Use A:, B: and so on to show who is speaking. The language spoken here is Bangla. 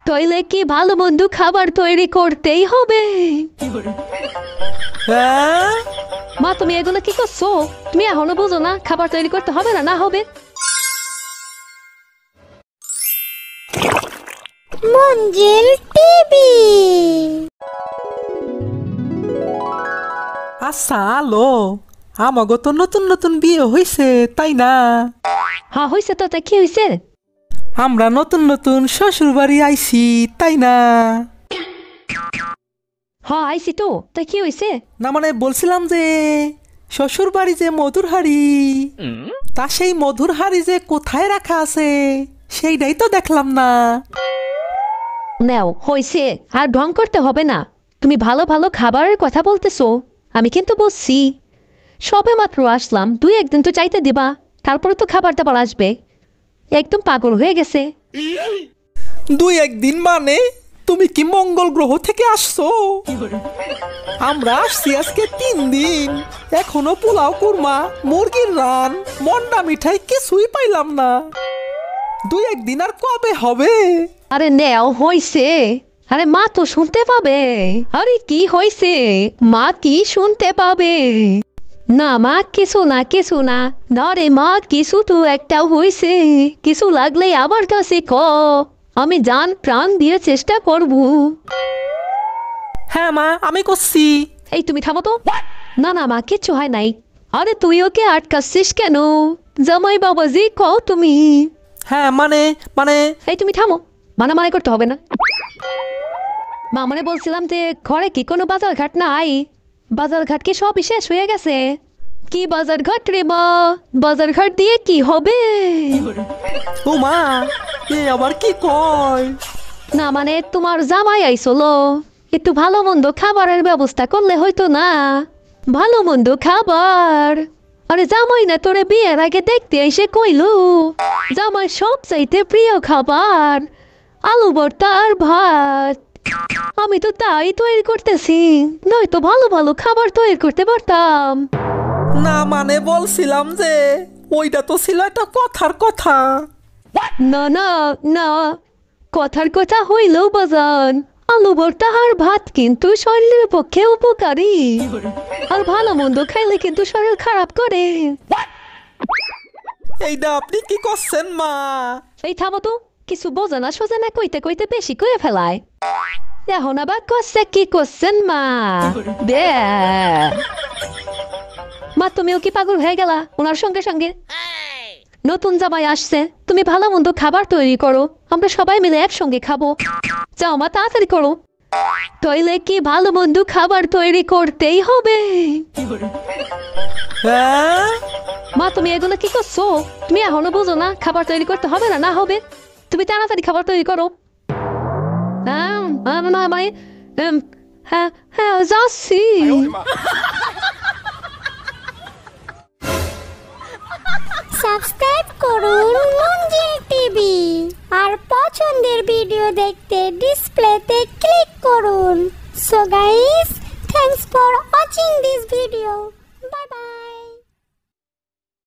A: তাইলে কি ভালো মন্দ খাবার তৈরি করতেই হবে।
B: হ্যাঁ
A: মা তুমি এগুলো কি করছো? তুমি এখনো বুঝো না খাবার তৈরি করতে হবে না হবে?
C: মঞ্জিল টিভি।
B: আচ্ছা আলো, আমাগো তো নতুন নতুন বিয়ে হইছে তাই না?
A: হ্যাঁ হয়েছে তো, তাই কি হয়েছে?
B: আমরা নতুন নতুন শ্বশুর বাড়ি আইছি তাই না?
A: হ্যাঁ আইছি তো, তাই কি হয়েছে?
B: না মানে বলছিলাম যে শ্বশুর বাড়ি যে মধুর হাড়ি, তা সেই মধুর হাড়ি যে কোথায় রাখা আছে সেইটাই তো দেখলাম না।
A: নাও হয়েছে, আর ঢং করতে হবে না। তুমি ভালো ভালো খাবারের কথা বলতেছো, আমি কিন্তু বলছি সবে মাত্র আসলাম, দুই একদিন তো চাইতে দিবা, তারপরে তো খাবার দাবার আসবে। একদম পাগল হয়ে গেছে।
B: দুই একদিন মানে তুমি কি মঙ্গল গ্রহ থেকে আসছো? আমরা আসছি আজকে 3 দিন, এখনো পোলাও কুরমা মুরগির রান মন্ডা মিঠাই কিছুই পাইলাম না। দুই একদিন আর কবে হবে?
A: আরে নেও হয়েছে, আরে মা তো শুনতে পাবে। আরে কি হয়েছে, মা কি শুনতে পাবে? না মা কিছু না কিছু না, না রে মা কিছু তো একটাও হয়েছে, কিছু লাগলে আমার কাছে ক, আমি জান প্রাণ দিয়ে চেষ্টা করব।
B: হ্যাঁ মা আমি করছি।
A: এই তুমি থামো তো। না না মা কিচ্ছু হয় নাই। আরে তুই ওকে আটকাচ্ছিস কেন? জামাই বাবাজি কও তুমি।
B: হ্যাঁ মানে মানে
A: এই তুমি থামো, মানামানি করতে হবে না। মা মানে বলছিলাম যে ঘরে কি কোনো বাজার ঘাট নাই? বাজার ঘাট কি সবই শেষ হয়ে গেছে? কি বাজার ঘাট রে মা? বাজার ঘাট দিয়ে কি হবে?
B: ও মা, এ আবার কি কয়?
A: না মানে তোমার জামাই আইসলো, একটু ভালো মন্দ খাবারের ব্যবস্থা করলে হয়তো না? ভালো মন্দ খাবার। আরে জামাই না তোরে বিয়ের আগে দেখতে এসে কইলু জামাই সবচাইতে প্রিয় খাবার আলু ভর্তা আর ভাত। আমি তো তাই তৈরি করতেছি, নয়তো ভালো ভালো খাবার তৈরি করতে পারতাম।
B: না মানে বলছিলাম যে ওইটা তো ছিল একটা কথার কথা।
A: না না না, কথার কথা হইলেও বাজান, আলু ভর্তা আর ভাত কিন্তু শরীরের পক্ষে উপকারী, আর ভালো মন্দ খাইলে কিন্তু শরীর খারাপ করে।
B: এইটা আপনি কি করছেন মা?
A: এই থামো তো, কিছু বোঝে না সোজা না কইতে কইতে বেশি করে ফেলায়। এখন আবার কচ্ছে কি করছেন মা? বে মা তুমিও কি পাগল হয়ে গেলা ওনার সঙ্গে সঙ্গে? নতুন জামাই আসছে, তুমি ভালো মন্দ খাবার তৈরি করো, আমরা সবাই মিলে একসঙ্গে খাবো। যাও মা তাড়াতাড়ি করো, তইলে কি ভালো মন্দ খাবার তৈরি করতেই হবে।
B: হ্যাঁ
A: মা তুমি এগুলো কি করছো? তুমি এখনো বুঝো না খাবার তৈরি করতে হবে না হবে? তুমি তাড়াতাড়ি খাবার তৈরি করো। হ্যাঁ হ্যাঁ যাচ্ছি।
C: সাবস্ক্রাইব করুন মঞ্জিল টিভি আর পছন্দের ভিডিও দেখতে ডিসপ্লেতে ক্লিক করুন। So guys, thanks for watching this video. Bye bye.